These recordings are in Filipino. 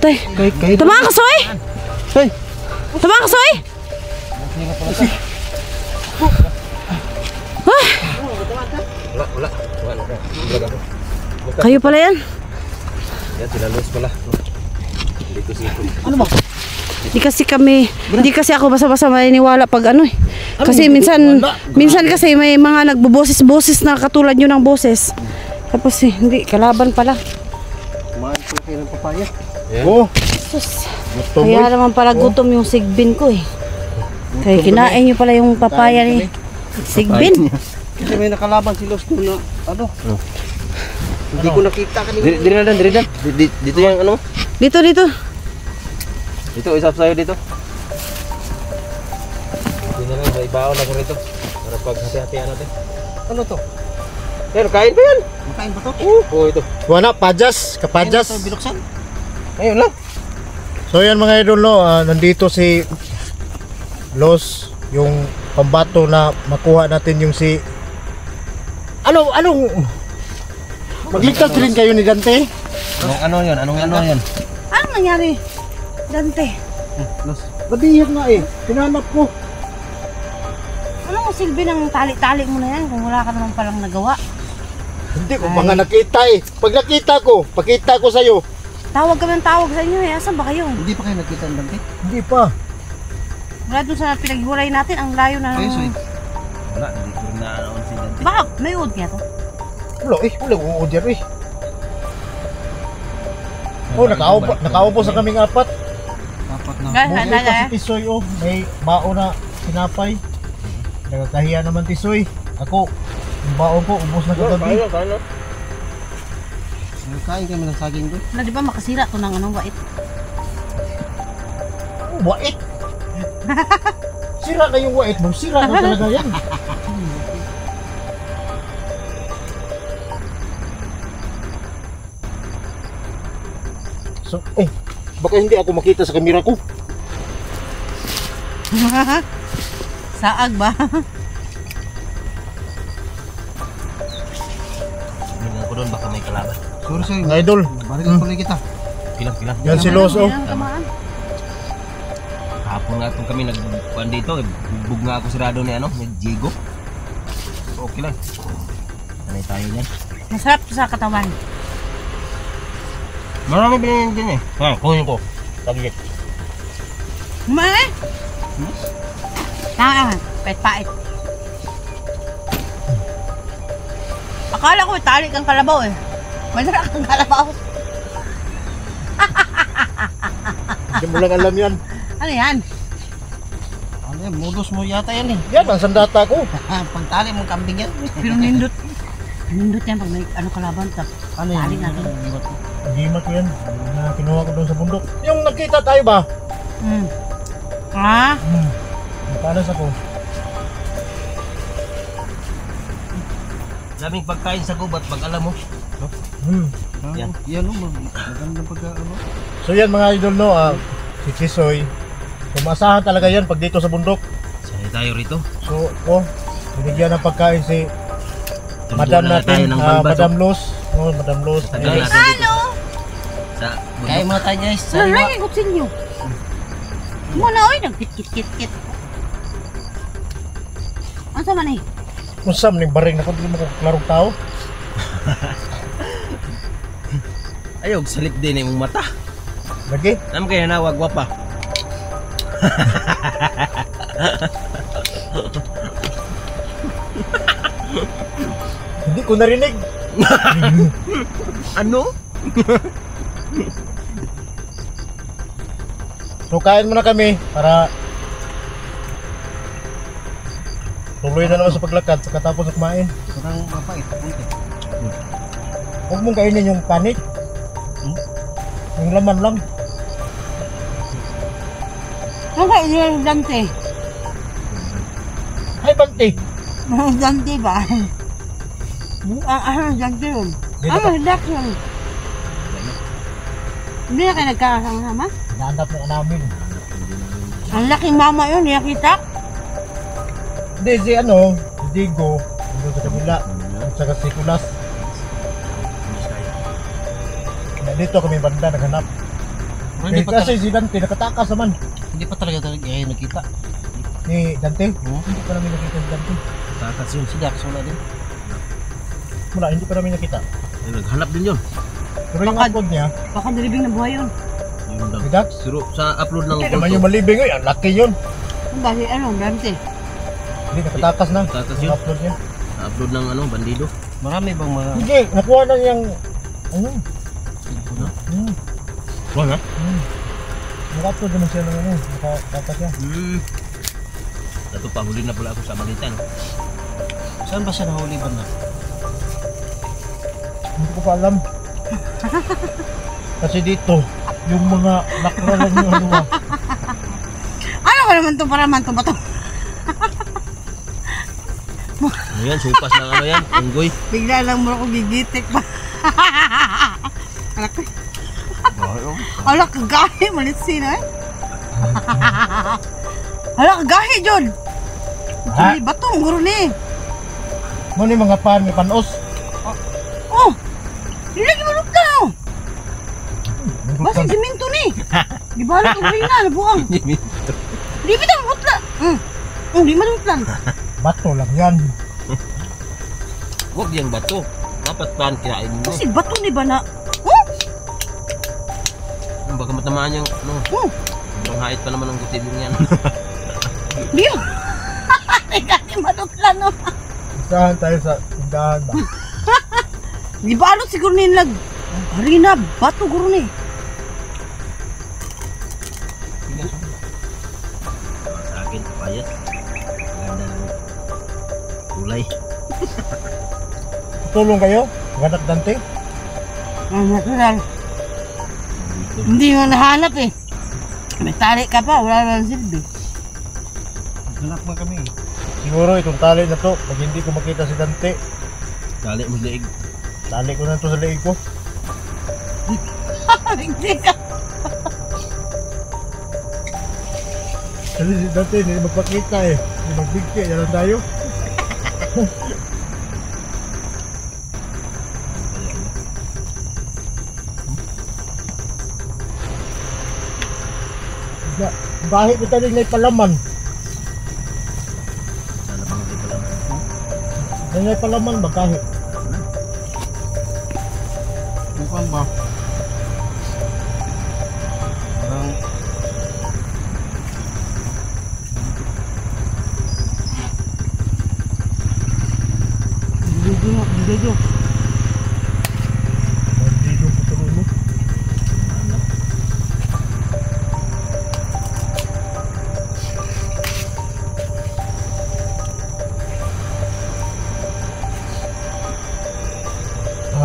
Tay. Tama ka, Soy! Hey! Tama ka, Soy! Wala. Kayo pala yan? Yan, sila Luz pala. Dito si Ito. Ano ba? Hindi kasi ako basta-basta maniniwala pag ano eh. Kasi minsan kasi may mga nagboboses-boses na katulad nyo ng boses. Tapos hindi, kalaban pala. Kumain po kayo ng papaya. Oh! Sus. Kaya naman pala gutom yung sigbin ko eh. Kaya kinain nyo pala yung papaya ni sigbin. Kasi may nakalaban si Los doon na ano? Hindi ko nakita kanina. Diri na. Dito yung ano? Dito. Dito, isap sa'yo dito. Hindi na lang, may baon ako rito. Para pag hati-hatian natin. Ano to? Pero kain ba yan? Makain ba to? Oo, ito. Wala, pajas, kapajas. Ito binuksan? Ngayon lang. So yan mga idol no, nandito si Los, yung pambato na makuha natin yung si anong magligtas rin kayo ni Dante? Ano yun? Anong yun? Anong nangyari? Dante. Los. Badiyag nga eh, pinanap ko. Anong silbi ng tali-tali mo na yan kung wala ka naman palang nagawa? Hindi ko mga nakita eh. Pag nakita ko, pakita ko sa'yo. Tawag kami ng tawag sa inyo eh. Asan ba kayo? Hindi pa kayo nakita ng Dante? Hindi pa. Wala doon sa pinaghiwalay natin. Ang layo na. Ayos eh. Wala, hindi ko rin na-anoon si Dante. Baka may uod niya to. Wala uudyan eh. Oh, nakaupo sa kaming apat. Dapat na. Buhay pa si Tisoy oh, may bao na sinapay. Nagkakahiya naman Tisoy. Ako, yung baon ko, ubos na kagabi. Kain kami ng saging doon. Na di ba makasira to ng anong wait? Oh, wait! Sira na yung wait mo, sira na talaga yan. So, baka hindi ako makita sa kamera ko. Saag ba? Tingnan ko doon, baka may kalaban. Sorry sa'yo. Mga idol, Balikan tuloy kita. Pilang. yan si Los oh. Kahapon nga itong kami nagpuan dito. Bug nga ako sirado ni Diego. So, okay lang. Sanay tayo niyan. Masarap to sa katawan. Marami binigyan din eh. Kunin ko. Taglit. May? Pait-pait. Akala ko tali kang kalabaw eh. Masarap kang kalabaw. Hindi mo lang alam yan. Ano yan? Ano yan? Modus mo yata yan eh. Yan ang sandata ko. Pangtali mong kambing yan. Pero nindot. Nindot yan pag may ano kalaban tap. Ano yan? Tali natin. Gimat ko yan. Na kinuha ko doon sa bundok. Yung nakita tayo ba? Ah? Nakalas ako. Daming pagkain sa gubat pag alam mo. Yan. Yan o. Magandang pagka ano. So yan mga idol no, si Tisoy. Kumasahan talaga yan pag dito sa bundok. Sanay tayo rito. So, binigyan ng pagkain si Madam Tumbulan na tayo natin, ng balbas. Madam Los. Oh, Madam Los. Tagal natin dito. Sa Kaya bundok. mo tayo guys. Ano Sariwa. lang yung sinyo? Muna oy, nagkit-kit-kit. Ano sa man eh? Kung saan ning baring na kung hindi mo klarong tao. Ayog, salit din yung mata. Lagi. Alam kayo na, wag wapa. Hindi ko narinig. Ano? So kain muna kami para tuloy na naman sa paglakad pagkatapos na kumain. Parang mapait. Punti. Huwag mong kainin yung panik. Yung laman lang. Ano ka yung Dante? Ay, Bante! Dante ba? Ano Dante yun? Ano hilak yun? Hindi na kayo nagkakasama? Nahanap na namin. Ang laking mama yun, nakita? Hindi, si Diego, nandun sa kabila. At saka si Kulas. Dito kami banda, naghanap. Hindi pa Kasi si Dante nakatakas naman. Hindi pa talaga kayo nakita. Ni Dante? Hindi pa namin nakita si Dante. Takas yun. Si Dax wala din. Wala, hindi pa namin nakita. Ay, naghanap din yun. Pero yung upload niya, Baka nilibing na buhay yun. Yung si Dax, Pero sa upload ng hindi naman yung malibing yun. Ang laki yun. Dahil Dante. Hindi, nakatakas na. Takas Yung yun. upload niya. Upload ng bandido. Marami bang mga... Hindi, nakuha na niyang... Ano? Wala na? Naka-upload naman siya ng ano. Nakatakas niya. Dato pa, huli na pala ako sa Malintan. Saan ba siya nahuli ba na? Hindi ko pa alam. Kasi dito, yung mga nakralan yung ano ba. Ano ba naman to para man to ba to? Ano yan? Supas ng ano yan? Unggoy. Bigla lang mo ako gigitik pa. Alak ko. Alak gahi malit sino eh. Alak gahi John. Ha? Hindi batong guro ni. Ano yung mga pan, may panos? Oh. Lagi mo lukta oh. Basig simento ni. Di ba ano tong na nabuang. Di bitang butla. Di malutlan. Bato lang yan. Huwag yan bato. Dapat pan kinain mo. Kasi bato ni ba na? Oh. Baka matamaan yung ano. Oh. Sobrang hait pa naman ang kutilong yan. Di. Kasi malutlan no. Isahan tayo sa tindahan ba? Di ba ano siguro nilag harina bato guro ni. Sa akin, payas. Maganda ng kulay. Tulong kayo? Ganak Dante? Natural. Hindi mo nahanap eh. May tarik ka pa, wala nang silbi. Hanap man kami. Siguro itong tali na to, pag hindi ko makita si Dante, Dali mo liig. tali ko na to sa leeg ko. Hindi ka. Kasi si Dante hindi magpakita eh. Hindi magbigti, yan lang tayo. Bahit ito rin may palaman. Sana bang hindi pa lang. May palaman ba kahit? Mukhang ba? Parang... Hindi. Bandido po ito mo.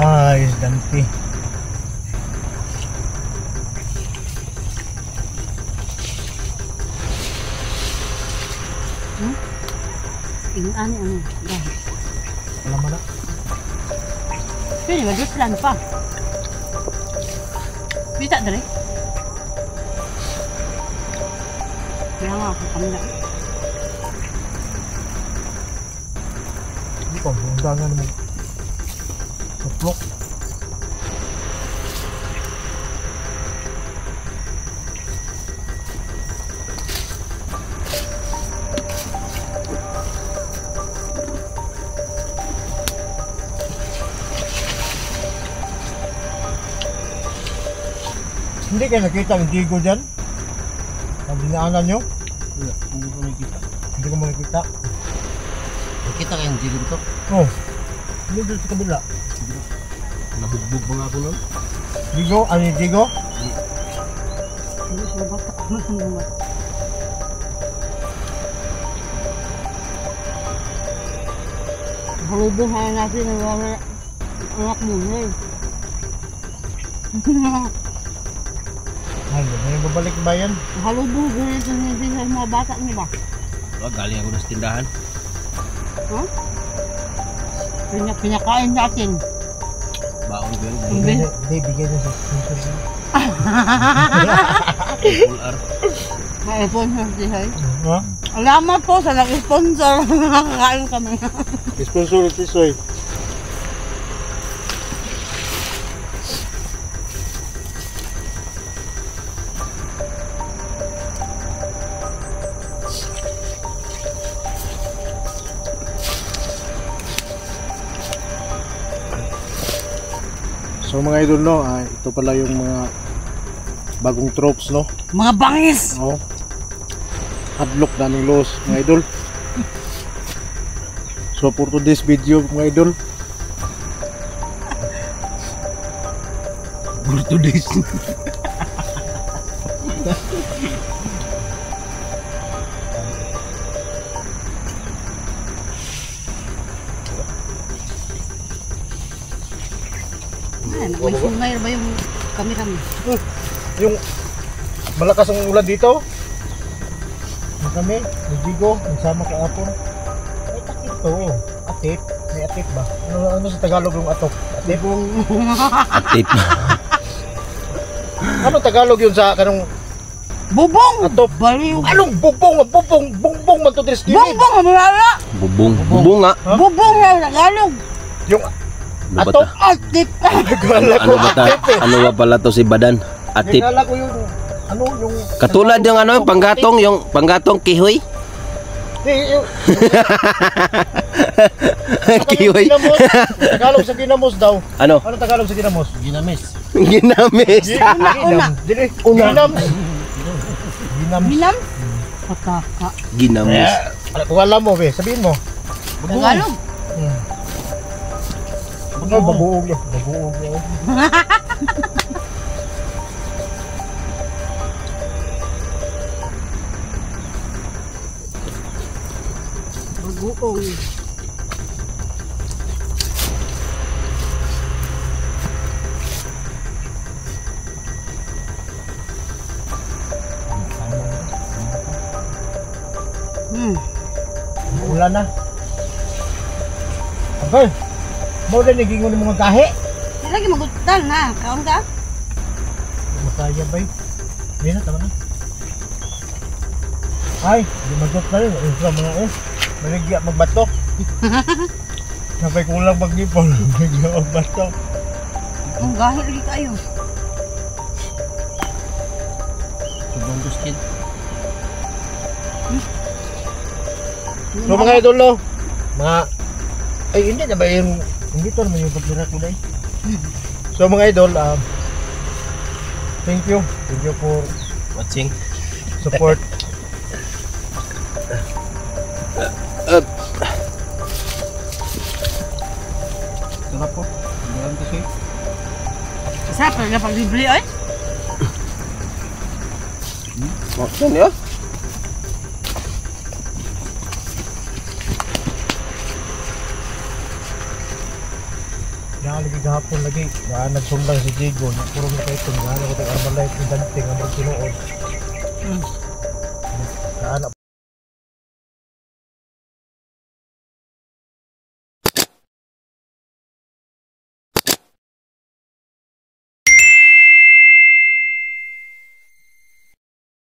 Ay, Dante. Ano? Dahil. Palaman na. Pwede magdutlan pa. Bisa dari. Kaya nga ako kami na. Hindi ko, undangan mo. Tuplok. Hindi kayo nakita ang Diego dyan? Ang dinaanan nyo? Wala, hindi ko nakita. Hindi ko mo nakita. Nakita kayong jigo dito? Oh, hindi doon sa kabila. Nabugbog pa nga ako nun. Diego? Ano yung Diego? Hindi siya bata. Masama. Halubuhan natin ang mga anak mo eh. Ay, may babalik ba yan? Halubuhan ito din sa mga bata niya ba? Wag, galing ako na sa tindahan. Ha? Pinakain natin. Baon ko yun. Hindi. Hindi, bigay na sa sponsor. Full R. May sponsor si Hay. Ha? Alamat po sa nag-sponsor. Nakakain kami. Sponsor si Soy. So mga idol no, ito pala yung mga bagong tropes no. Mga bangis. Oh. Hadlock daming los mga idol. So for today's video mga idol, For today's. May sungay ba yung camera mo? yung malakas ang ulan dito. Yung kami, yung Jigo, yung sama kahapon. May takip to. Atip. May atip ba? Ano sa Tagalog yung atok? Atip? Atip. Ano Tagalog yun sa kanong Bubong! atop? Baliw! Anong bubong? Bubong man to tres kini. Bubong! Malala! Bubong. Bubong nga. Ha? Bubong na Tagalog! Yung Ano ba atop? ta? Atip! Nagwala ko Ano ba ta? atip eh. Ano ba pala to si Badan? Atip. Nagwala ko yung ano yung Katulad yung ano, yung panggatong kihoy. yung Kihoy. Tagalog sa ginamos daw. Ano? Ano Tagalog sa ginamos? Ginamis. Ginamis. Una. Dili. Ginam. Ginam. Binam? Pataka. Ginamis. Kung alam mo, be, sabihin mo. Tagalog? Ano, babuog yun. Babuog yun. Baguong. Ulan na. Okay. Mau na nagingon ng mga gahe. Di lagi magutan na. Kaon ka? Masaya ba? Hindi na, tama na. Ay, di magot na rin. Isa mga maligya magbato. Napay kulang magnipol. Maligya magbato. Ang gahit lagi kayo. Sobrang gustin. So mga idol no, mga ay hindi na ba yung hindi to naman yung pagkira ko dai. So mga idol, thank you for Watching. support. Sarap po. Meron to siya. Sarap na pagbibili ay. Oh, yan yun. Lagi gahapon lagi, nagsumbang si Jigo, puro mo kayo itong gano'n ko itong Armalite, yung danting, ang magsinuod.